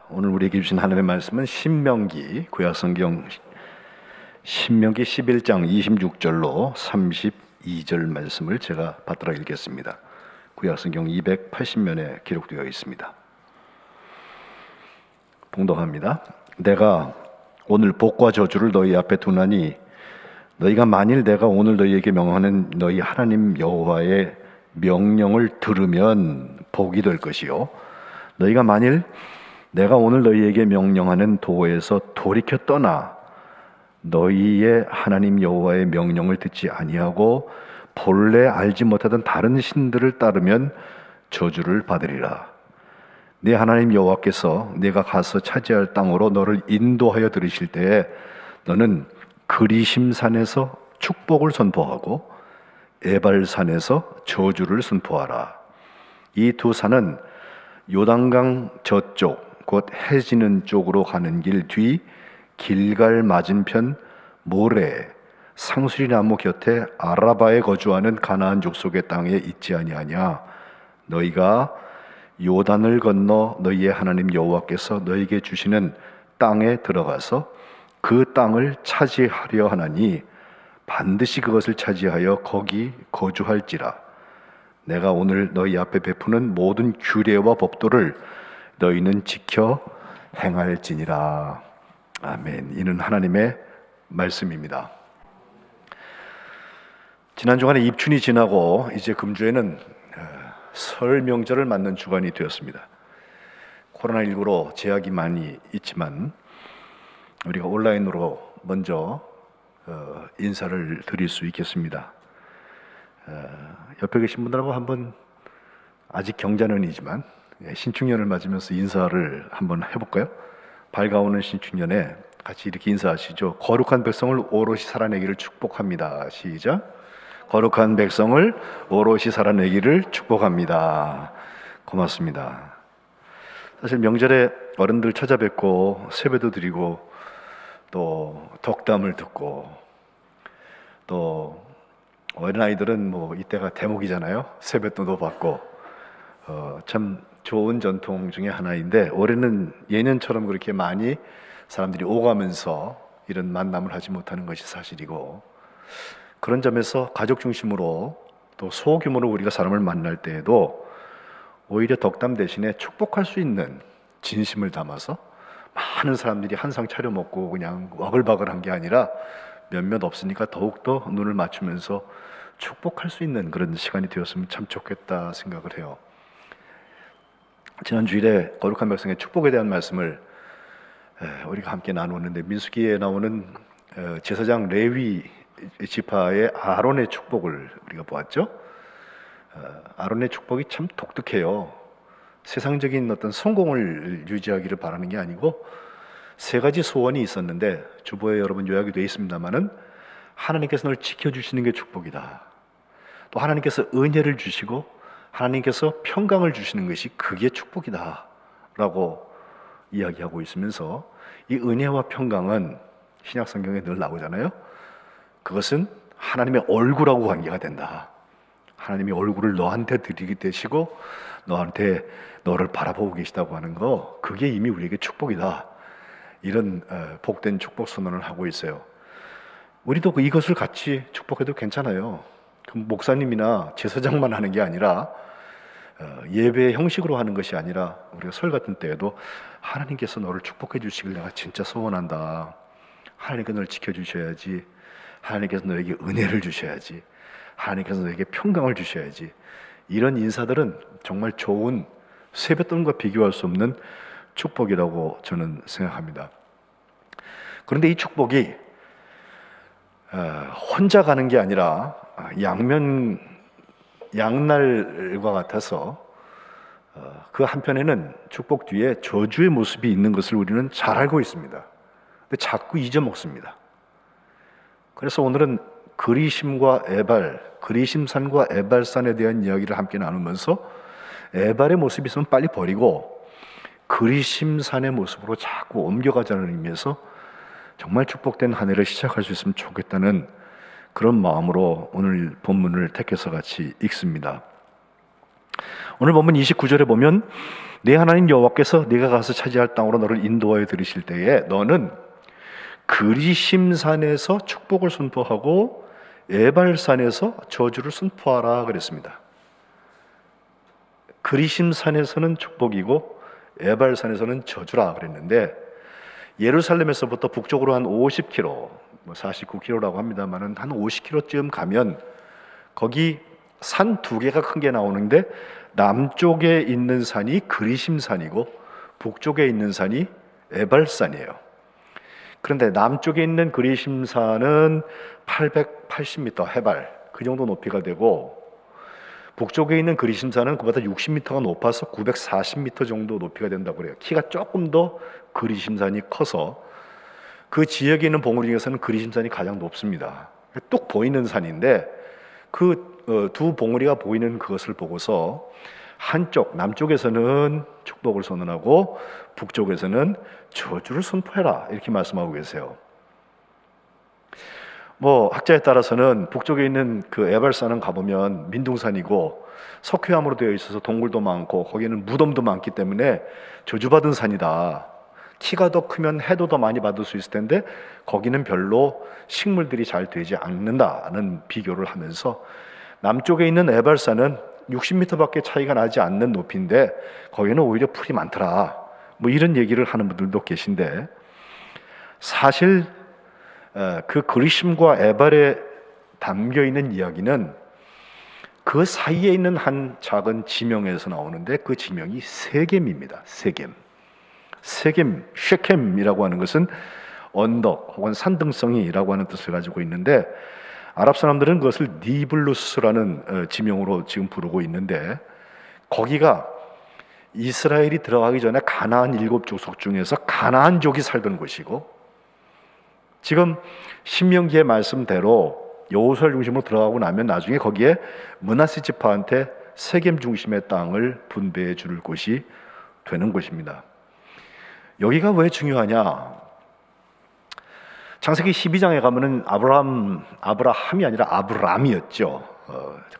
오늘 우리에게 주신 하나님의 말씀은 신명기 구약성경 신명기 11장 26절로 32절 말씀을 제가 받들어 읽겠습니다. 구약성경 280면에 기록되어 있습니다. 봉독합니다. 내가 오늘 복과 저주를 너희 앞에 두나니 너희가 만일 내가 오늘 너희에게 명하는 너희 하나님 여호와의 명령을 들으면 복이 될 것이요 너희가 만일 내가 오늘 너희에게 명령하는 도에서 돌이켜 떠나 너희의 하나님 여호와의 명령을 듣지 아니하고 본래 알지 못하던 다른 신들을 따르면 저주를 받으리라. 네 하나님 여호와께서 네가 가서 차지할 땅으로 너를 인도하여 들이실 때에 너는 그리심산에서 축복을 선포하고 에발산에서 저주를 선포하라. 이 두 산은 요단강 저쪽 곧 해지는 쪽으로 가는 길 뒤 길갈 맞은편 모레 상수리 나무 곁에 아라바에 거주하는 가나안 족속의 땅에 있지 아니하냐. 너희가 요단을 건너 너희의 하나님 여호와께서 너희에게 주시는 땅에 들어가서 그 땅을 차지하려 하나니 반드시 그것을 차지하여 거기 거주할지라. 내가 오늘 너희 앞에 베푸는 모든 규례와 법도를 너희는 지켜 행할지니라. 아멘. 이는 하나님의 말씀입니다. 지난 주간에 입춘이 지나고 이제 금주에는 설 명절을 맞는 주간이 되었습니다. 코로나19로 제약이 많이 있지만 우리가 온라인으로 먼저 인사를 드릴 수 있겠습니다. 옆에 계신 분들하고 한번 아직 경자년이지만 신축년을 맞으면서 인사를 한번 해볼까요? 밝아오는 신축년에 같이 이렇게 인사하시죠. 거룩한 백성을 오롯이 살아내기를 축복합니다. 시작. 거룩한 백성을 오롯이 살아내기를 축복합니다. 고맙습니다. 사실 명절에 어른들 찾아뵙고 세배도 드리고 또 덕담을 듣고 또 어린아이들은 뭐 이때가 대목이잖아요. 세뱃돈도 받고 참 좋은 전통 중에 하나인데 올해는 예년처럼 그렇게 많이 사람들이 오가면서 이런 만남을 하지 못하는 것이 사실이고, 그런 점에서 가족 중심으로 또 소규모로 우리가 사람을 만날 때에도 오히려 덕담 대신에 축복할 수 있는 진심을 담아서 많은 사람들이 한 상 차려 먹고 그냥 와글바글한 게 아니라 몇몇 없으니까 더욱더 눈을 맞추면서 축복할 수 있는 그런 시간이 되었으면 참 좋겠다 생각을 해요. 지난 주일에 거룩한 백성의 축복에 대한 말씀을 우리가 함께 나누었는데, 민수기에 나오는 제사장 레위 지파의 아론의 축복을 우리가 보았죠. 아론의 축복이 참 독특해요. 세상적인 어떤 성공을 유지하기를 바라는 게 아니고 세 가지 소원이 있었는데 주보에 여러분 요약이 되어 있습니다만은 하나님께서 널 지켜주시는 게 축복이다. 또 하나님께서 은혜를 주시고 하나님께서 평강을 주시는 것이 그게 축복이다 라고 이야기하고 있으면서, 이 은혜와 평강은 신약 성경에 늘 나오잖아요. 그것은 하나님의 얼굴하고 관계가 된다. 하나님이 얼굴을 너한테 드리게 되시고 너한테 너를 바라보고 계시다고 하는 거, 그게 이미 우리에게 축복이다. 이런 복된 축복 선언을 하고 있어요. 우리도 이것을 같이 축복해도 괜찮아요. 목사님이나 제사장만 하는 게 아니라 예배 형식으로 하는 것이 아니라 우리가 설 같은 때에도 하나님께서 너를 축복해 주시길 내가 진짜 소원한다. 하나님께서 너를 지켜주셔야지. 하나님께서 너에게 은혜를 주셔야지. 하나님께서 너에게 평강을 주셔야지. 이런 인사들은 정말 좋은 세뱃돈과 비교할 수 없는 축복이라고 저는 생각합니다. 그런데 이 축복이 혼자 가는 게 아니라 양날과 같아서 그 한편에는 축복 뒤에 저주의 모습이 있는 것을 우리는 잘 알고 있습니다. 근데 자꾸 잊어먹습니다. 그래서 오늘은 그리심산과 에발산에 대한 이야기를 함께 나누면서 에발의 모습이 있으면 빨리 버리고 그리심산의 모습으로 자꾸 옮겨가자는 의미에서 정말 축복된 한 해를 시작할 수 있으면 좋겠다는 그런 마음으로 오늘 본문을 택해서 같이 읽습니다. 오늘 본문 29절에 보면 내 하나님 여호와께서 네가 가서 차지할 땅으로 너를 인도하여 들이실 때에 너는 그리심산에서 축복을 선포하고 에발산에서 저주를 선포하라 그랬습니다. 그리심산에서는 축복이고 에발산에서는 저주라 그랬는데, 예루살렘에서부터 북쪽으로 한 50km, 49km라고 합니다만은 한 50km쯤 가면 거기 산 두 개가 큰 게 나오는데, 남쪽에 있는 산이 그리심산이고 북쪽에 있는 산이 에발산이에요. 그런데 남쪽에 있는 그리심산은 880m 해발, 그 정도 높이가 되고, 북쪽에 있는 그리심산은 그보다 60m가 높아서 940m 정도 높이가 된다고 그래요. 키가 조금 더 그리심산이 커서 그 지역에 있는 봉우리 중에서는 그리심산이 가장 높습니다. 뚝 보이는 산인데, 그 두 봉우리가 보이는 그것을 보고서 한쪽, 남쪽에서는 축복을 선언하고 북쪽에서는 저주를 선포해라 이렇게 말씀하고 계세요. 학자에 따라서는 북쪽에 있는 그 에발산은 가보면 민둥산이고 석회암으로 되어 있어서 동굴도 많고 거기는 무덤도 많기 때문에 저주받은 산이다. 키가 더 크면 해도 더 많이 받을 수 있을 텐데 거기는 별로 식물들이 잘 되지 않는다는 비교를 하면서, 남쪽에 있는 에발산은 60m밖에 차이가 나지 않는 높이인데 거기는 오히려 풀이 많더라, 이런 얘기를 하는 분들도 계신데, 사실 그 그리심과 에발에 담겨 있는 이야기는 그 사이에 있는 한 작은 지명에서 나오는데, 그 지명이 세겜입니다. 세겜, 쉐켐이라고 하는 것은 언덕 혹은 산등성이라고 하는 뜻을 가지고 있는데, 아랍 사람들은 그것을 니블루스라는 지명으로 지금 부르고 있는데, 거기가 이스라엘이 들어가기 전에 가나안 7족속 중에서 가나안족이 살던 곳이고, 지금 신명기의 말씀대로 여호수아를 중심으로 들어가고 나면 나중에 거기에 므낫세 지파한테 세겜 중심의 땅을 분배해 줄 곳이 되는 곳입니다. 여기가 왜 중요하냐? 창세기 12장에 가면은 아브라함이 아니라 아브람이었죠.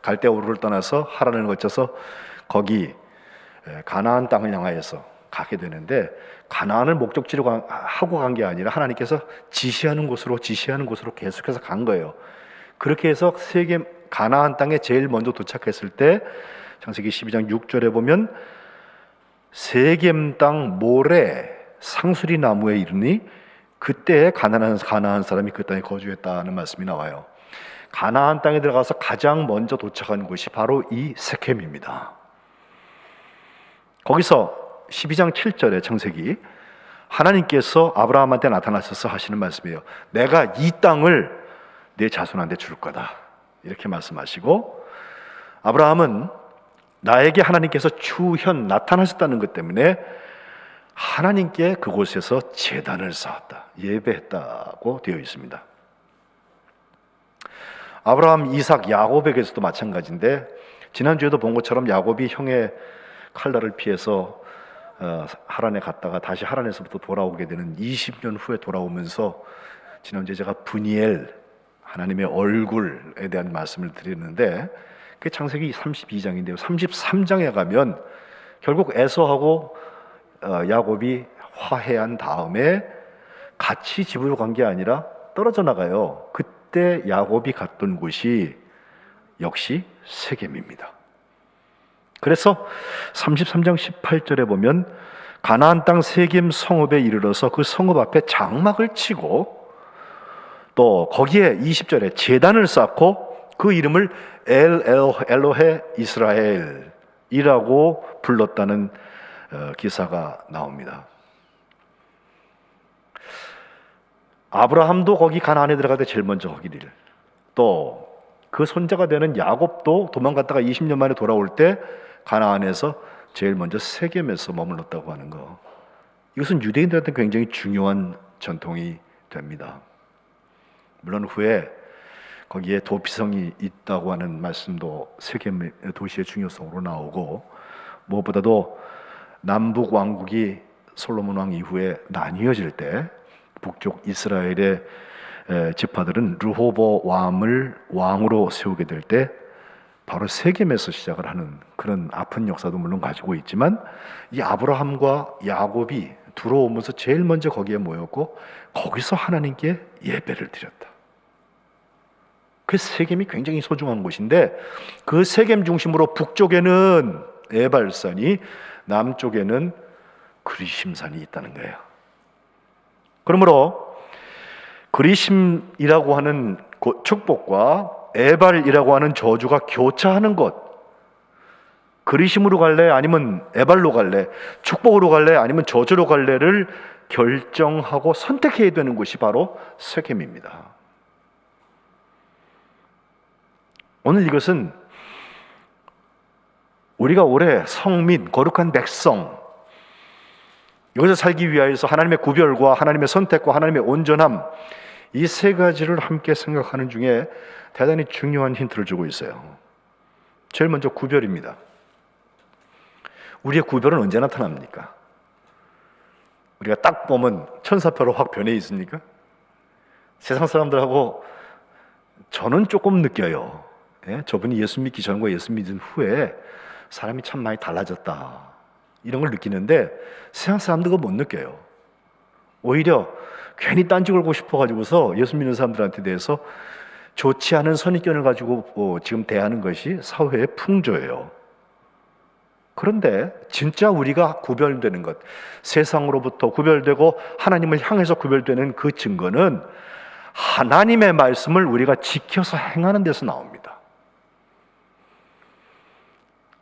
갈대우르를 떠나서 하란을 거쳐서 거기 가나안 땅을 향하여서 가게 되는데, 가나안을 목적지로 하고 간 게 아니라 하나님께서 지시하는 곳으로 계속해서 간 거예요. 그렇게 해서 세겜 가나안 땅에 제일 먼저 도착했을 때 창세기 12장 6절에 보면 세겜 땅 모래 상수리 나무에 이르니 그때 가나안 사람이 그 땅에 거주했다는 말씀이 나와요. 가나안 땅에 들어가서 가장 먼저 도착한 곳이 바로 이 세겜입니다. 거기서 12장 7절에 창세기, 하나님께서 아브라함한테 나타나셔서 하시는 말씀이에요. 내가 이 땅을 내 자손한테 줄 거다, 이렇게 말씀하시고, 아브라함은 나에게 하나님께서 추현 나타나셨다는 것 때문에 하나님께 그곳에서 제단을 쌓았다, 예배했다고 되어 있습니다. 아브라함, 이삭, 야곱에게서도 마찬가지인데, 지난주에도 본 것처럼 야곱이 형의 칼날을 피해서 하란에 갔다가 다시 하란에서부터 돌아오게 되는 20년 후에 돌아오면서, 지난주에 제가 브니엘, 하나님의 얼굴에 대한 말씀을 드렸는데, 그게 창세기 32장인데요 33장에 가면 결국 에서하고 야곱이 화해한 다음에 같이 집으로 간 게 아니라 떨어져 나가요. 그때 야곱이 갔던 곳이 역시 세겜입니다. 그래서 33장 18절에 보면 가나안 땅 세겜 성읍에 이르러서 그 성읍 앞에 장막을 치고, 또 거기에 20절에 제단을 쌓고 그 이름을 엘로헤 이스라엘이라고 불렀다는 기사가 나옵니다. 아브라함도 거기 가나안에 들어갈 때 제일 먼저 거기를, 또 그 손자가 되는 야곱도 도망갔다가 20년 만에 돌아올 때 가나안에서 제일 먼저 세겜에서 머물렀다고 하는 거, 이것은 유대인들한테 굉장히 중요한 전통이 됩니다. 물론 후에 거기에 도피성이 있다고 하는 말씀도 세겜 도시의 중요성으로 나오고, 무엇보다도 남북 왕국이 솔로몬 왕 이후에 나뉘어질 때 북쪽 이스라엘의 지파들은 르호보암을 왕으로 세우게 될 때 바로 세겜에서 시작을 하는 그런 아픈 역사도 물론 가지고 있지만, 이 아브라함과 야곱이 들어오면서 제일 먼저 거기에 모였고 거기서 하나님께 예배를 드렸다. 그 세겜이 굉장히 소중한 곳인데, 그 세겜 중심으로 북쪽에는 에발산이, 남쪽에는 그리심산이 있다는 거예요. 그러므로 그리심이라고 하는 축복과 에발이라고 하는 저주가 교차하는 곳, 그리심으로 갈래 아니면 에발로 갈래, 축복으로 갈래 아니면 저주로 갈래를 결정하고 선택해야 되는 곳이 바로 세겜입니다. 오늘 이것은 우리가 올해 성민, 거룩한 백성, 이것을 살기 위하여서 하나님의 구별과 하나님의 선택과 하나님의 온전함, 이 세 가지를 함께 생각하는 중에 대단히 중요한 힌트를 주고 있어요. 제일 먼저 구별입니다. 우리의 구별은 언제 나타납니까? 우리가 딱 보면 천사표로 확 변해 있습니까? 세상 사람들하고 저는 조금 느껴요. 저분이 예수 믿기 전과 예수 믿은 후에 사람이 참 많이 달라졌다, 이런 걸 느끼는데 세상 사람들은 못 느껴요. 오히려 괜히 딴지 걸고 싶어가지고서 예수 믿는 사람들한테 대해서 좋지 않은 선입견을 가지고 지금 대하는 것이 사회의 풍조예요. 그런데 진짜 우리가 구별되는 것, 세상으로부터 구별되고 하나님을 향해서 구별되는 그 증거는 하나님의 말씀을 우리가 지켜서 행하는 데서 나옵니다.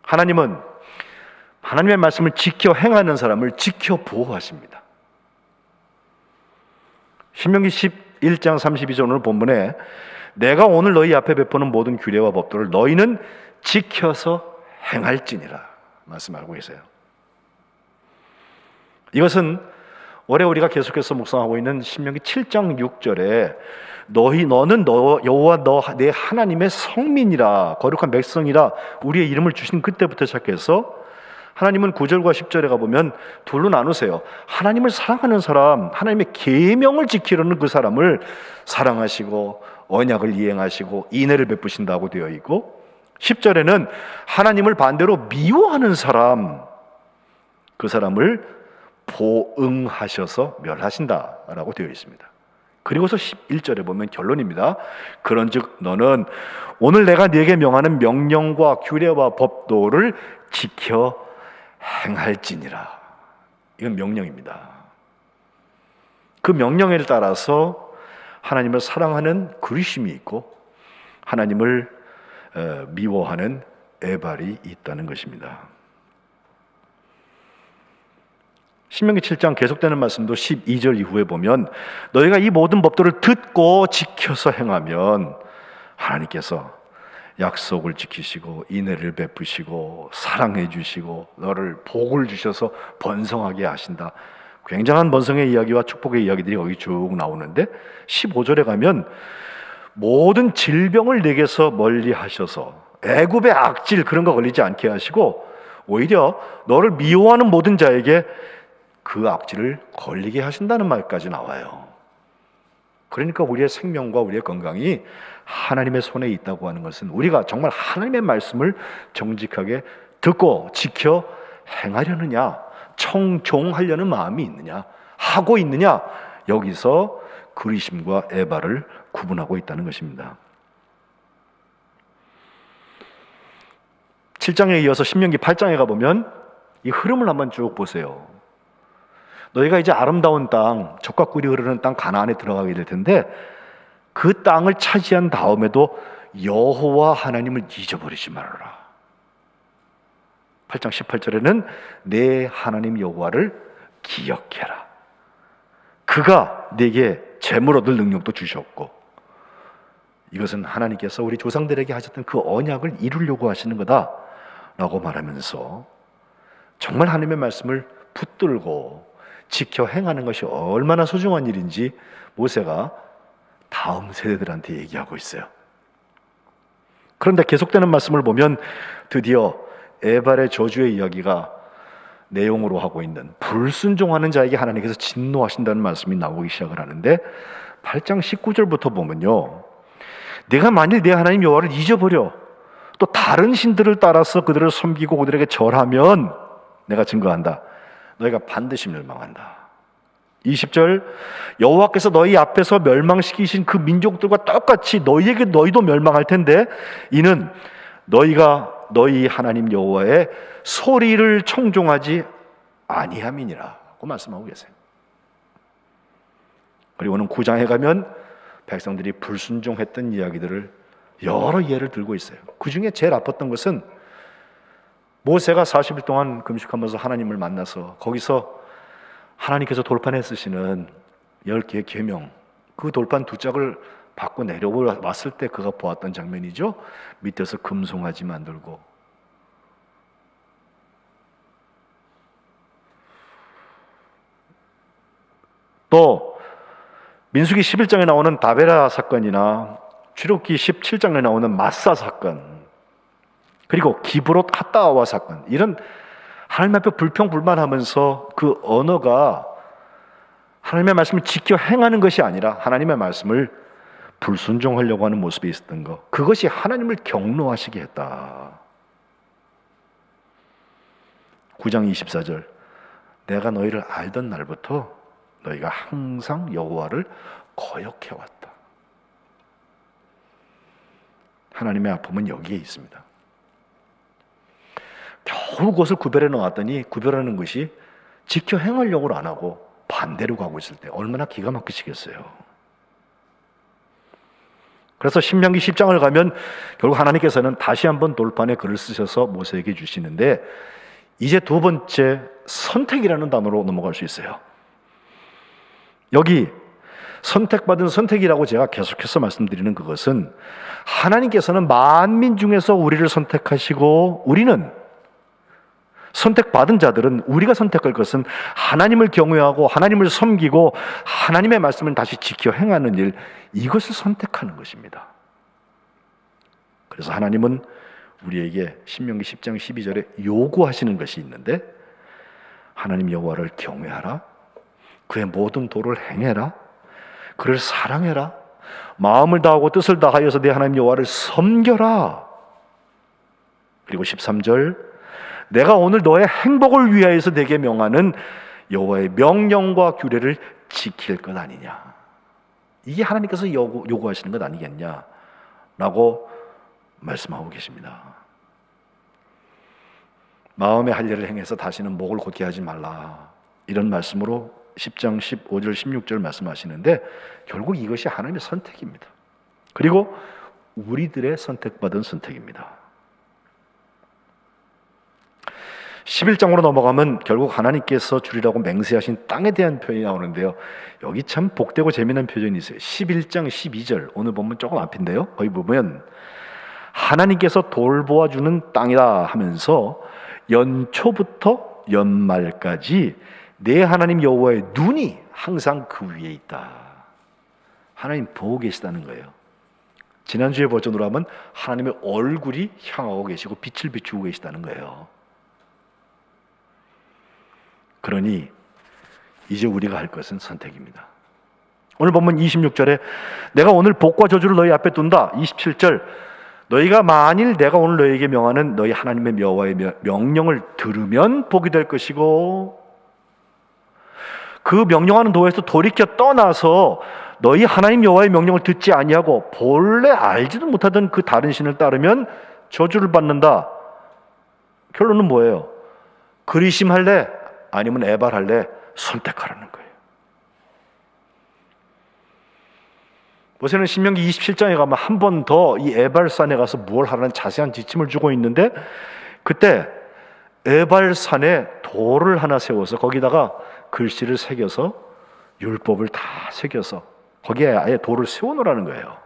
하나님은 하나님의 말씀을 지켜 행하는 사람을 지켜 보호하십니다. 신명기 11장 32절 오늘 본문에 내가 오늘 너희 앞에 베푸는 모든 규례와 법도를 너희는 지켜서 행할지니라 말씀하고 계세요. 이것은 올해 우리가 계속해서 묵상하고 있는 신명기 7장 6절에 너는 여호와 내 하나님의 성민이라, 거룩한 백성이라 우리의 이름을 주신 그때부터 시작해서 하나님은 9절과 10절에 가보면 둘로 나누세요. 하나님을 사랑하는 사람, 하나님의 계명을 지키려는 그 사람을 사랑하시고 언약을 이행하시고 인애를 베푸신다고 되어 있고, 10절에는 하나님을 반대로 미워하는 사람, 그 사람을 보응하셔서 멸하신다라고 되어 있습니다. 그리고서 11절에 보면 결론입니다. 그런즉 너는 오늘 내가 네게 명하는 명령과 규례와 법도를 지켜 행할지니라. 이건 명령입니다. 그 명령에 따라서 하나님을 사랑하는 그리심이 있고 하나님을 미워하는 에발이 있다는 것입니다. 신명기 7장 계속되는 말씀도 12절 이후에 보면 너희가 이 모든 법도를 듣고 지켜서 행하면 하나님께서 약속을 지키시고 인애를 베푸시고 사랑해 주시고 너를 복을 주셔서 번성하게 하신다. 굉장한 번성의 이야기와 축복의 이야기들이 여기 쭉 나오는데 15절에 가면 모든 질병을 내게서 멀리 하셔서 애굽의 악질 그런 거 걸리지 않게 하시고 오히려 너를 미워하는 모든 자에게 그 악질을 걸리게 하신다는 말까지 나와요. 그러니까 우리의 생명과 우리의 건강이 하나님의 손에 있다고 하는 것은 우리가 정말 하나님의 말씀을 정직하게 듣고 지켜 행하려느냐, 청종하려는 마음이 있느냐, 하고 있느냐, 여기서 그리심과 에발을 구분하고 있다는 것입니다. 7장에 이어서 신명기 8장에 가보면 이 흐름을 한번 쭉 보세요. 너희가 이제 아름다운 땅, 젖과 꿀이 흐르는 땅 가나안에 들어가게 될 텐데 그 땅을 차지한 다음에도 여호와 하나님을 잊어버리지 말아라. 8장 18절에는 내 하나님 여호와를 기억해라. 그가 네게 재물 얻을 능력도 주셨고 이것은 하나님께서 우리 조상들에게 하셨던 그 언약을 이루려고 하시는 거다라고 말하면서 정말 하나님의 말씀을 붙들고 지켜 행하는 것이 얼마나 소중한 일인지 모세가 다음 세대들한테 얘기하고 있어요. 그런데 계속되는 말씀을 보면 드디어 에발의 저주의 이야기가 내용으로 하고 있는 불순종하는 자에게 하나님께서 진노하신다는 말씀이 나오기 시작을 하는데 8장 19절부터 보면요, 내가 만일 내 하나님 여호와를 잊어버려 또 다른 신들을 따라서 그들을 섬기고 그들에게 절하면 내가 증거한다. 너희가 반드시 멸망한다. 20절 여호와께서 너희 앞에서 멸망시키신 그 민족들과 똑같이 너희도 멸망할 텐데 이는 너희가 너희 하나님 여호와의 소리를 청종하지 아니함이니라고 말씀하고 계세요. 그리고는 9장에 가면 백성들이 불순종했던 이야기들을 여러 예를 들고 있어요. 그 중에 제일 아팠던 것은 모세가 40일 동안 금식하면서 하나님을 만나서 거기서 하나님께서 돌판에 쓰시는 10개의 계명, 그 돌판 두 짝을 받고 내려왔을 때 그가 보았던 장면이죠. 밑에서 금송아지 만들고 또 민수기 11장에 나오는 다베라 사건이나 출애굽기 17장에 나오는 마사 사건, 그리고 기브롯 핫다와 사건, 이런 하나님 앞에 불평불만하면서 그 언어가 하나님의 말씀을 지켜 행하는 것이 아니라 하나님의 말씀을 불순종하려고 하는 모습이 있었던 것, 그것이 하나님을 경노하시게 했다. 9장 24절 내가 너희를 알던 날부터 너희가 항상 여호와를 거역해왔다. 하나님의 아픔은 여기에 있습니다. 겨우 그것을 구별해 놓았더니 구별하는 것이 지켜 행하려고 안 하고 반대로 가고 있을 때 얼마나 기가 막히시겠어요. 그래서 신명기 10장을 가면 결국 하나님께서는 다시 한번 돌판에 글을 쓰셔서 모세에게 주시는데 이제 두 번째 선택이라는 단어로 넘어갈 수 있어요. 여기 선택받은 선택이라고 제가 계속해서 말씀드리는 그것은 하나님께서는 만민 중에서 우리를 선택하시고 우리는 선택받은 자들은 우리가 선택할 것은 하나님을 경외하고 하나님을 섬기고 하나님의 말씀을 다시 지켜 행하는 일, 이것을 선택하는 것입니다. 그래서 하나님은 우리에게 신명기 10장 12절에 요구하시는 것이 있는데 하나님 여호와를 경외하라, 그의 모든 도를 행해라, 그를 사랑해라, 마음을 다하고 뜻을 다하여서 내 하나님 여호와를 섬겨라. 그리고 13절 내가 오늘 너의 행복을 위하여서 내게 명하는 여호와의 명령과 규례를 지킬 것 아니냐. 이게 하나님께서 요구하시는 것 아니겠냐라고 말씀하고 계십니다. 마음의 할례를 행해서 다시는 목을 곧게 하지 말라, 이런 말씀으로 10장 15절 16절 말씀하시는데 결국 이것이 하나님의 선택입니다. 그리고 우리들의 선택받은 선택입니다. 11장으로 넘어가면 결국 하나님께서 주리라고 맹세하신 땅에 대한 표현이 나오는데요. 여기 참 복되고 재미난 표현이 있어요. 11장 12절, 오늘 보면 조금 앞인데요. 거기 보면 하나님께서 돌보아주는 땅이라 하면서 연초부터 연말까지 내 하나님 여호와의 눈이 항상 그 위에 있다. 하나님 보고 계시다는 거예요. 지난주에 버전으로 하면 하나님의 얼굴이 향하고 계시고 빛을 비추고 계시다는 거예요. 그러니 이제 우리가 할 것은 선택입니다. 오늘 보면 26절에 내가 오늘 복과 저주를 너희 앞에 둔다. 27절 너희가 만일 내가 오늘 너희에게 명하는 너희 하나님의 여호와의 명령을 들으면 복이 될 것이고 그 명령하는 도에서 돌이켜 떠나서 너희 하나님 여호와의 명령을 듣지 아니하고 본래 알지도 못하던 그 다른 신을 따르면 저주를 받는다. 결론은 뭐예요? 그리심할래? 아니면 에발할래? 선택하라는 거예요. 모세는 신명기 27장에 가면 한 번 더 이 에발산에 가서 뭘 하라는 자세한 지침을 주고 있는데 그때 에발산에 돌을 하나 세워서 거기다가 글씨를 새겨서 율법을 다 새겨서 거기에 아예 돌을 세워놓으라는 거예요.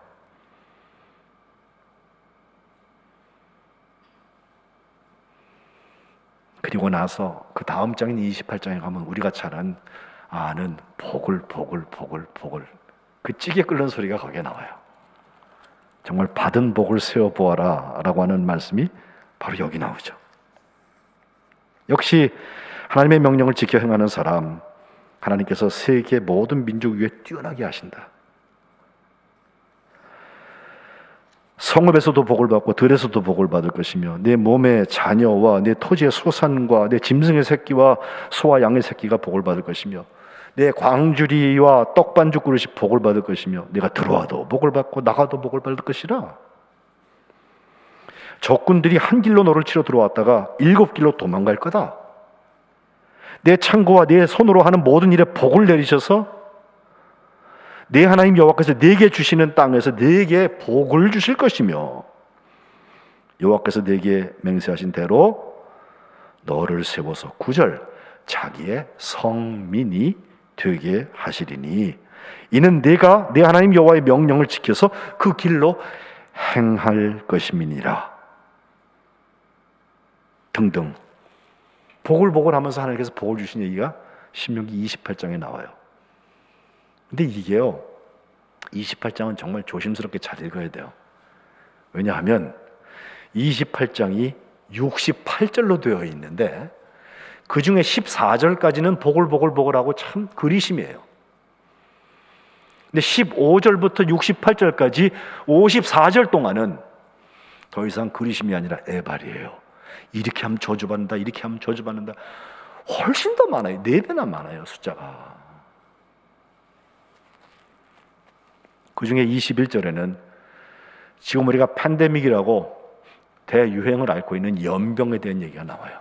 그리고 나서 그 다음 장인 28장에 가면 우리가 잘 아는 보글 그 찌개 끓는 소리가 거기에 나와요. 정말 받은 복을 세워보아라 라고 하는 말씀이 바로 여기 나오죠. 역시 하나님의 명령을 지켜 행하는 사람, 하나님께서 세계 모든 민족 위에 뛰어나게 하신다. 성읍에서도 복을 받고 들에서도 복을 받을 것이며 내 몸의 자녀와 내 토지의 소산과 내 짐승의 새끼와 소와 양의 새끼가 복을 받을 것이며 내 광주리와 떡반죽 그릇이 복을 받을 것이며 내가 들어와도 복을 받고 나가도 복을 받을 것이라. 적군들이 한 길로 너를 치러 들어왔다가 7길로 도망갈 거다. 내 창고와 내 손으로 하는 모든 일에 복을 내리셔서 내 하나님 여호와께서 네게 주시는 땅에서 네게 복을 주실 것이며 여호와께서 네게 맹세하신 대로 너를 세워서 9절 자기의 성민이 되게 하시리니 이는 내가 내 하나님 여호와의 명령을 지켜서 그 길로 행할 것임이니라. 등등 복을 하면서 하나님께서 복을 주신 얘기가 신명기 28장에 나와요. 근데 이게요 28장은 정말 조심스럽게 잘 읽어야 돼요. 왜냐하면 28장이 68절로 되어 있는데 그 중에 14절까지는 복을 하고 참 그리심이에요. 근데 15절부터 68절까지 54절 동안은 더 이상 그리심이 아니라 에발이에요. 이렇게 하면 저주받는다, 이렇게 하면 저주받는다. 훨씬 더 많아요. 4배나 많아요, 숫자가. 그 중에 21절에는 지금 우리가 팬데믹이라고 대유행을 앓고 있는 연병에 대한 얘기가 나와요.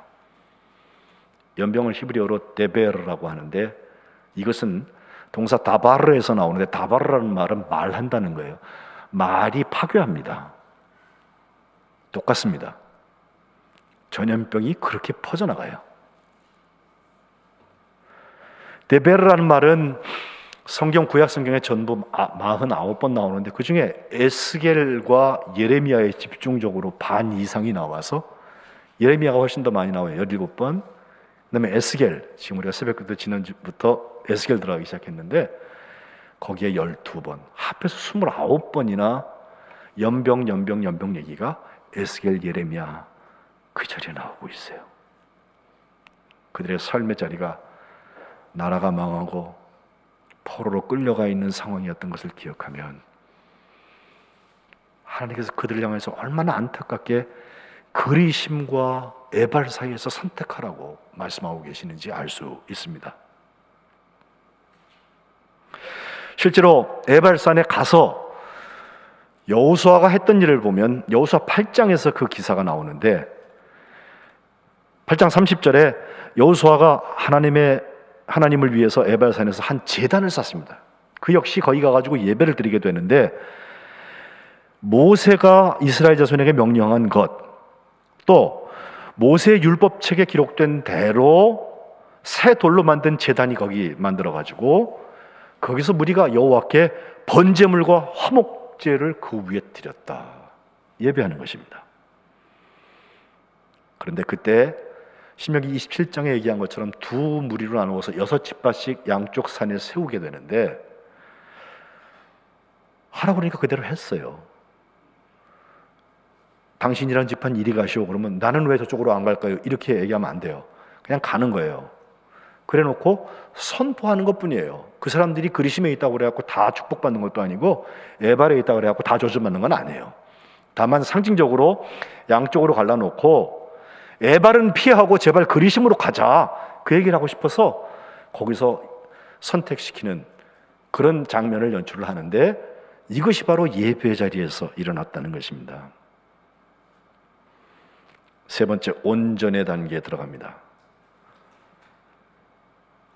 연병을 히브리어로 데베르라고 하는데 이것은 동사 다바르에서 나오는데 다바르라는 말은 말한다는 거예요. 말이 파괴합니다. 똑같습니다. 전염병이 그렇게 퍼져나가요. 데베르라는 말은 성경 구약 성경에 전부 49번 나오는데 그 중에 에스겔과 예레미야에 집중적으로 반 이상이 나와서 예레미야가 훨씬 더 많이 나와요. 17번. 그다음에 에스겔, 지금 우리가 새벽기도 지난주부터 에스겔 들어가기 시작했는데 거기에 12번, 합해서 29번이나 연병 얘기가 에스겔, 예레미야 그 자리에 나오고 있어요. 그들의 삶의 자리가 나라가 망하고 포로로 끌려가 있는 상황이었던 것을 기억하면 하나님께서 그들을 향해서 얼마나 안타깝게 그리심과 에발 사이에서 선택하라고 말씀하고 계시는지 알 수 있습니다. 실제로 에발산에 가서 여호수아가 했던 일을 보면 여호수아 8장에서 그 기사가 나오는데 8장 30절에 여호수아가 하나님을 위해서 에발산에서 한 제단을 쌓습니다. 그 역시 거기 가가지고 예배를 드리게 되는데 모세가 이스라엘 자손에게 명령한 것, 또 모세의 율법책에 기록된 대로 새 돌로 만든 제단이 거기 만들어가지고 거기서 무리가 여호와께 번제물과 화목제를 그 위에 드렸다. 예배하는 것입니다. 그런데 그때 신명기 27장에 얘기한 것처럼 두 무리로 나누어서 6지파씩 양쪽 산에 세우게 되는데 하라고 그러니까 그대로 했어요. 당신이란 지파는 이리 가시오. 그러면 나는 왜 저쪽으로 안 갈까요? 이렇게 얘기하면 안 돼요. 그냥 가는 거예요. 그래 놓고 선포하는 것뿐이에요. 그 사람들이 그리심에 있다고 그래갖고 다 축복받는 것도 아니고 에발에 있다고 그래갖고 다 저주받는 건 아니에요. 다만 상징적으로 양쪽으로 갈라놓고 에발은 피하고 제발 그리심으로 가자, 그 얘기를 하고 싶어서 거기서 선택시키는 그런 장면을 연출을 하는데 이것이 바로 예배 자리에서 일어났다는 것입니다. 세 번째, 온전의 단계에 들어갑니다.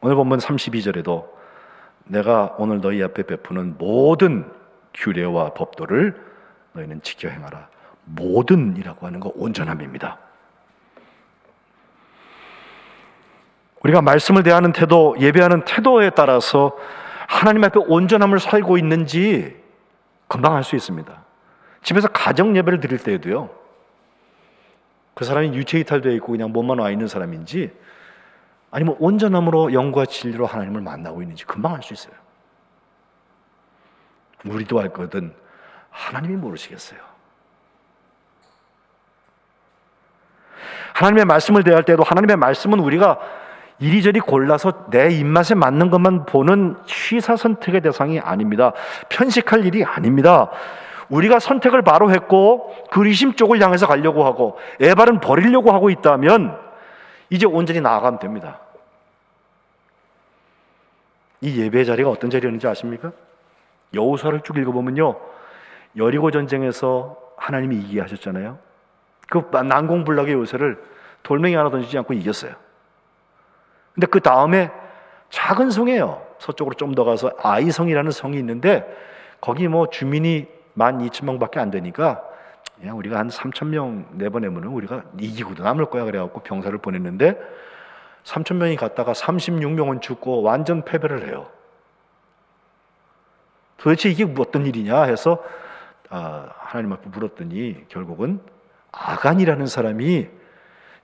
오늘 본문 32절에도 내가 오늘 너희 앞에 베푸는 모든 규례와 법도를 너희는 지켜 행하라. 모든이라고 하는 거 온전함입니다. 우리가 말씀을 대하는 태도, 예배하는 태도에 따라서 하나님 앞에 온전함을 살고 있는지 금방 알 수 있습니다. 집에서 가정 예배를 드릴 때에도요, 그 사람이 유체이탈되어 있고 그냥 몸만 와 있는 사람인지 아니면 온전함으로 영과 진리로 하나님을 만나고 있는지 금방 알 수 있어요. 우리도 알 거든 하나님이 모르시겠어요. 하나님의 말씀을 대할 때도 하나님의 말씀은 우리가 이리저리 골라서 내 입맛에 맞는 것만 보는 취사 선택의 대상이 아닙니다. 편식할 일이 아닙니다. 우리가 선택을 바로 했고 그리심 쪽을 향해서 가려고 하고 에발은 버리려고 하고 있다면 이제 온전히 나아가면 됩니다. 이 예배의 자리가 어떤 자리였는지 아십니까? 여호수아를 쭉 읽어보면요, 여리고 전쟁에서 하나님이 이기게 하셨잖아요. 그 난공불락의 요새를 돌멩이 하나 던지지 않고 이겼어요. 근데 그 다음에 작은 성이에요. 서쪽으로 좀 더 가서 아이성이라는 성이 있는데 거기 뭐 주민이 12,000명밖에 안 되니까 그냥 우리가 한 3,000명 내보내면 우리가 이기고도 남을 거야 그래갖고 병사를 보냈는데 3,000명이 갔다가 36명은 죽고 완전 패배를 해요. 도대체 이게 어떤 일이냐 해서 하나님 앞에 물었더니 결국은 아간이라는 사람이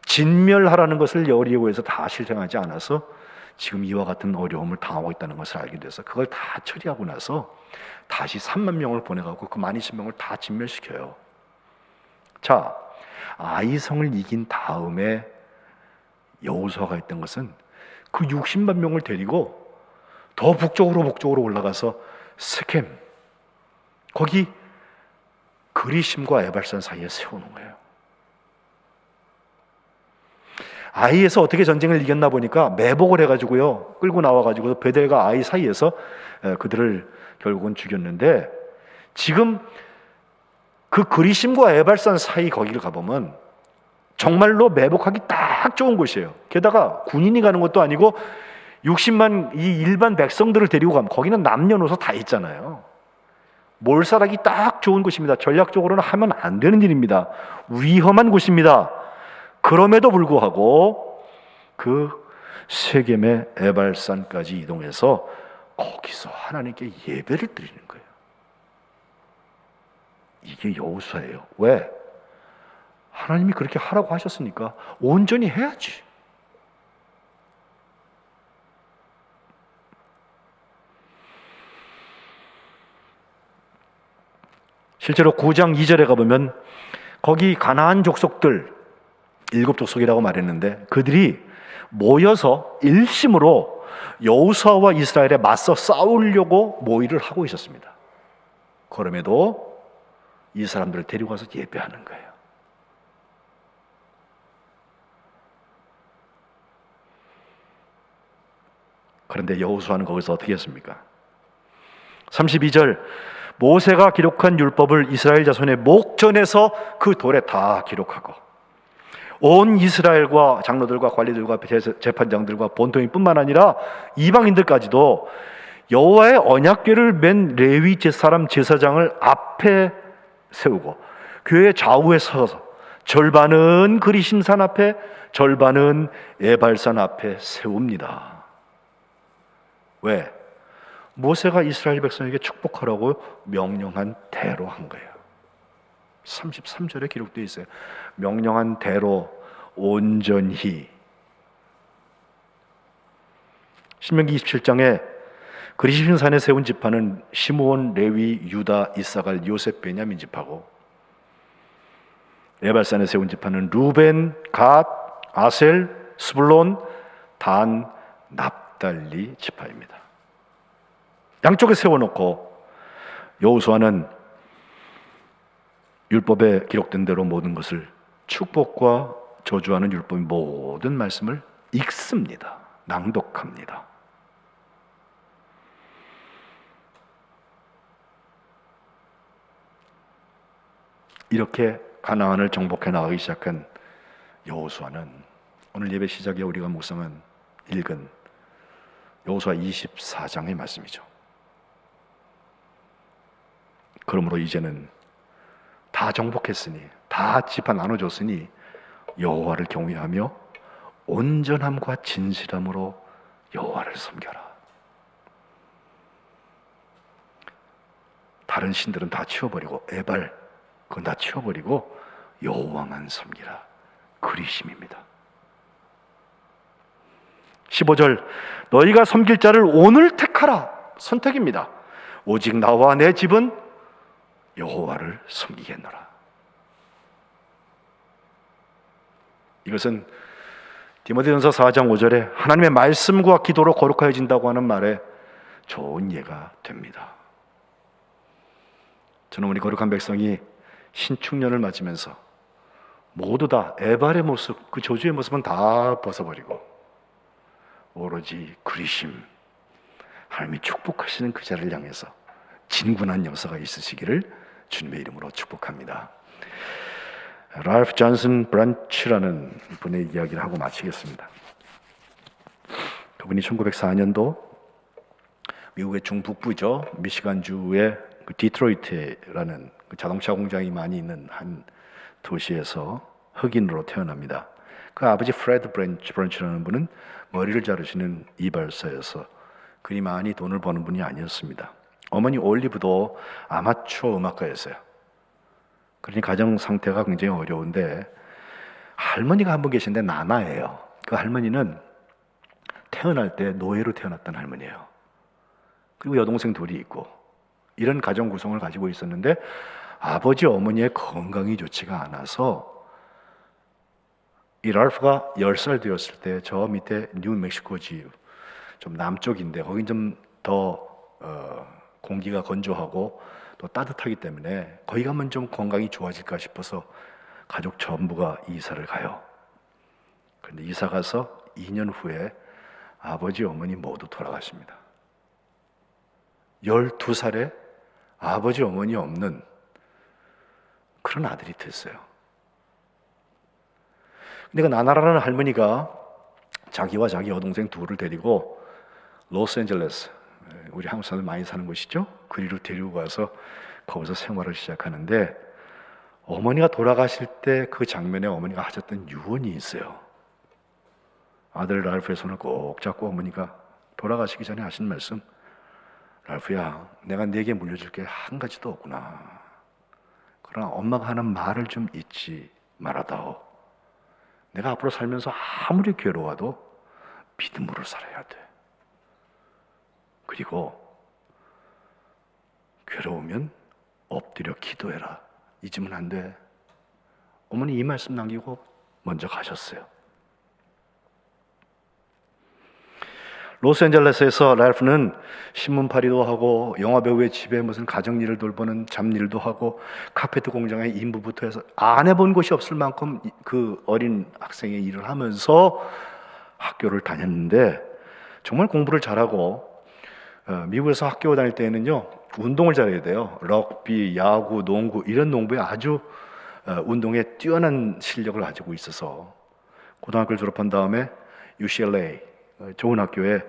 진멸하라는 것을 여리고에서 다 실행하지 않아서 지금 이와 같은 어려움을 당하고 있다는 것을 알게 돼서 그걸 다 처리하고 나서 다시 3만 명을 보내가고 그 12,000명을 다 진멸시켜요. 자, 아이성을 이긴 다음에 여호수아가 했던 것은 그 60만 명을 데리고 더 북쪽으로 올라가서 세겜, 거기 그리심과 에발산 사이에 세우는 거예요. 아이에서 어떻게 전쟁을 이겼나 보니까 매복을 해가지고요, 끌고 나와가지고 베델과 아이 사이에서 그들을 결국은 죽였는데, 지금 그 그리심과 에발산 사이 거기를 가보면 정말로 매복하기 딱 좋은 곳이에요. 게다가 군인이 가는 것도 아니고 60만 이 일반 백성들을 데리고 가면 거기는 남녀노소 다 있잖아요. 몰살하기 딱 좋은 곳입니다. 전략적으로는 하면 안 되는 일입니다. 위험한 곳입니다. 그럼에도 불구하고 그 세겜의 에발산까지 이동해서 거기서 하나님께 예배를 드리는 거예요. 이게 여호수아예요. 왜? 하나님이 그렇게 하라고 하셨으니까 온전히 해야지. 실제로 9장 2절에 가보면 거기 가나안 족속들 7족속이라고 말했는데 그들이 모여서 일심으로 여호수아와 이스라엘에 맞서 싸우려고 모의를 하고 있었습니다. 그럼에도 이 사람들을 데리고 가서 예배하는 거예요. 그런데 여호수아는 거기서 어떻게 했습니까? 32절, 모세가 기록한 율법을 이스라엘 자손의 목전에서 그 돌에 다 기록하고 온 이스라엘과 장로들과 관리들과 재판장들과 본토인뿐만 아니라 이방인들까지도 여호와의 언약궤를 맨 레위 사람 제사장을 앞에 세우고 교회 좌우에 서서 절반은 그리심산 앞에 절반은 에발산 앞에 세웁니다. 왜? 모세가 이스라엘 백성에게 축복하라고 명령한 대로 한 거예요. 33절에 기록되어 있어요. 명령한 대로 온전히. 신명기 27장에 그리심산에 세운 지파는 시므온, 레위, 유다, 이사갈, 요셉, 베냐민 지파고, 에발산에 세운 지파는 루벤, 갓, 아셀, 스불론, 단, 납달리 지파입니다. 양쪽에 세워놓고 여호수아는 율법에 기록된 대로 모든 것을, 축복과 저주하는 율법의 모든 말씀을 읽습니다. 낭독합니다. 이렇게 가나안을 정복해 나가기 시작한 여호수아는 오늘 예배 시작에 우리가 묵상한 읽은 여호수아 24장의 말씀이죠. 그러므로 이제는 다 정복했으니, 다 지파 나눠줬으니 여호와를 경외하며 온전함과 진실함으로 여호와를 섬겨라. 다른 신들은 다 치워버리고, 에발 그건 다 치워버리고 여호와만 섬기라. 그리심입니다. 15절, 너희가 섬길 자를 오늘 택하라. 선택입니다. 오직 나와 내 집은 여호와를 섬기겠노라. 이것은 디모데전서 4장 5절에 하나님의 말씀과 기도로 거룩해진다고 하는 말에 좋은 예가 됩니다. 저는 우리 거룩한 백성이 신축년을 맞으면서 모두 다 에발의 모습, 그 저주의 모습은 다 벗어버리고 오로지 그리심, 하나님이 축복하시는 그 자를 향해서 진군한 역사가 있으시기를 주님의 이름으로 축복합니다. 랄프 존슨 브런치라는 분의 이야기를 하고 마치겠습니다. 그분이 1904년도 미국의 중북부죠, 미시간주의 그 디트로이트라는 그 자동차 공장이 많이 있는 한 도시에서 흑인으로 태어납니다. 그 아버지 프레드 브런치라는 분은 머리를 자르시는 이발사여서 그리 많이 돈을 버는 분이 아니었습니다. 어머니 올리브도 아마추어 음악가였어요. 그러니 가정 상태가 굉장히 어려운데 할머니가 한 분 계신데 나나예요. 그 할머니는 태어날 때 노예로 태어났던 할머니예요. 그리고 여동생 둘이 있고 이런 가정 구성을 가지고 있었는데 아버지 어머니의 건강이 좋지가 않아서 이 랄프가 10살 되었을 때 저 밑에 뉴멕시코주 좀 남쪽인데 거긴 좀 더 공기가 건조하고 또 따뜻하기 때문에 거기 가면 좀 건강이 좋아질까 싶어서 가족 전부가 이사를 가요. 그런데 이사 가서 2년 후에 아버지 어머니 모두 돌아가십니다. 12살에 아버지 어머니 없는 그런 아들이 됐어요. 근데 그 나나라는 할머니가 자기와 자기 여동생 둘을 데리고 로스앤젤레스, 우리 한국 사람들 많이 사는 곳이죠, 그리로 데리고 가서 거기서 생활을 시작하는데 어머니가 돌아가실 때 그 장면에 어머니가 하셨던 유언이 있어요. 아들 랄프의 손을 꼭 잡고 어머니가 돌아가시기 전에 하신 말씀, 랄프야, 내가 네게 물려줄 게 한 가지도 없구나. 그러나 엄마가 하는 말을 좀 잊지 말아다오. 내가 앞으로 살면서 아무리 괴로워도 믿음으로 살아야 돼. 그리고 괴로우면 엎드려 기도해라. 잊으면 안 돼. 어머니 이 말씀 남기고 먼저 가셨어요. 로스앤젤레스에서 랄프는 신문팔이도 하고 영화배우의 집에 무슨 가정일을 돌보는 잡일도 하고 카페트 공장의 인부부터 해서 안 해본 곳이 없을 만큼 그 어린 학생의 일을 하면서 학교를 다녔는데 정말 공부를 잘하고 미국에서 학교 다닐 때에는요 운동을 잘해야 돼요. 럭비, 야구, 농구 이런 농부에 아주 운동에 뛰어난 실력을 가지고 있어서 고등학교를 졸업한 다음에 UCLA 좋은 학교에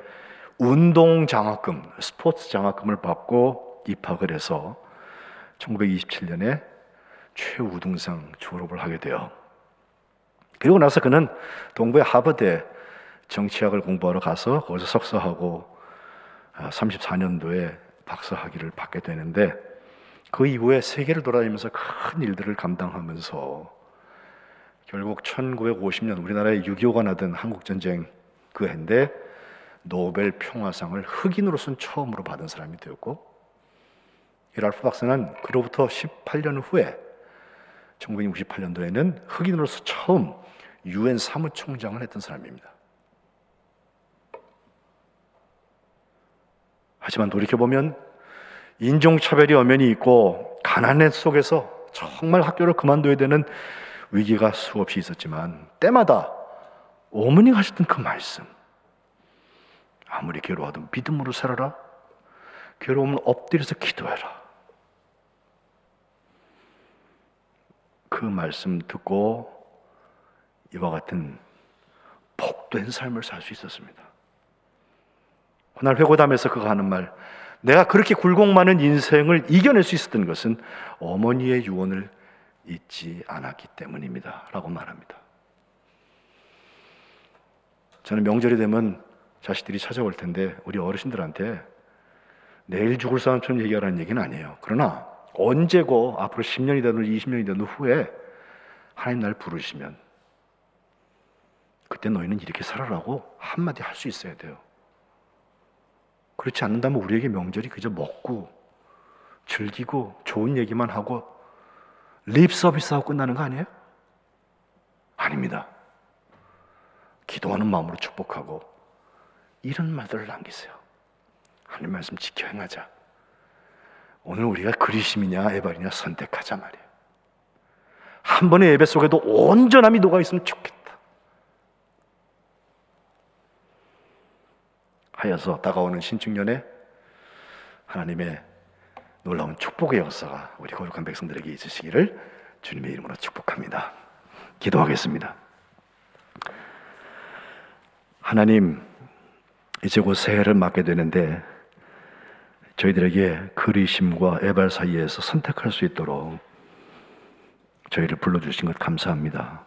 운동 장학금, 스포츠 장학금을 받고 입학을 해서 1927년에 최우등상 졸업을 하게 돼요. 그리고 나서 그는 동부의 하버드에 정치학을 공부하러 가서 거기서 석사하고 34년도에 박사학위를 받게 되는데 그 이후에 세계를 돌아다니면서 큰 일들을 감당하면서 결국 1950년 우리나라에 6.25가 나던 한국전쟁 그 해인데 노벨 평화상을 흑인으로서는 처음으로 받은 사람이 되었고 이 랄프 박사는 그로부터 18년 후에 1968년도에는 흑인으로서 처음 UN 사무총장을 했던 사람입니다. 하지만 돌이켜보면 인종차별이 엄연히 있고 가난의 속에서 정말 학교를 그만둬야 되는 위기가 수없이 있었지만 때마다 어머니가 하셨던 그 말씀, 아무리 괴로워도 믿음으로 살아라. 괴로우면 엎드려서 기도해라. 그 말씀 듣고 이와 같은 복된 삶을 살 수 있었습니다. 그날 회고담에서 그가 하는 말, 내가 그렇게 굴곡 많은 인생을 이겨낼 수 있었던 것은 어머니의 유언을 잊지 않았기 때문입니다 라고 말합니다. 저는 명절이 되면 자식들이 찾아올 텐데 우리 어르신들한테 내일 죽을 사람처럼 얘기하라는 얘기는 아니에요. 그러나 언제고 앞으로 10년이 되든 20년이 되든 후에 하나님 날 부르시면 그때 너희는 이렇게 살아라고 한마디 할 수 있어야 돼요. 그렇지 않는다면 우리에게 명절이 그저 먹고 즐기고 좋은 얘기만 하고 립 서비스하고 끝나는 거 아니에요? 아닙니다. 기도하는 마음으로 축복하고 이런 말들을 남기세요. 하나님 말씀 지켜 행하자. 오늘 우리가 그리심이냐 에발이냐 선택하자 말이에요. 한 번의 예배 속에도 온전함이 녹아있으면 좋겠다 하여서 다가오는 신축년에 하나님의 놀라운 축복의 역사가 우리 거룩한 백성들에게 있으시기를 주님의 이름으로 축복합니다. 기도하겠습니다. 하나님, 이제 곧 새해를 맞게 되는데 저희들에게 그리심과 에발 사이에서 선택할 수 있도록 저희를 불러주신 것 감사합니다.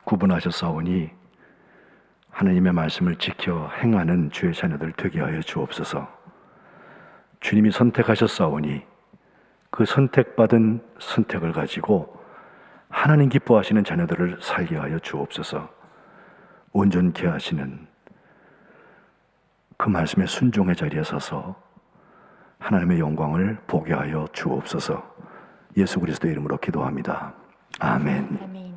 구분하셨사오니 하나님의 말씀을 지켜 행하는 주의 자녀들 되게 하여 주옵소서. 주님이 선택하셨사오니 그 선택받은 선택을 가지고 하나님 기뻐하시는 자녀들을 살게 하여 주옵소서. 온전케 하시는 그 말씀의 순종의 자리에 서서 하나님의 영광을 보게 하여 주옵소서. 예수 그리스도의 이름으로 기도합니다. 아멘.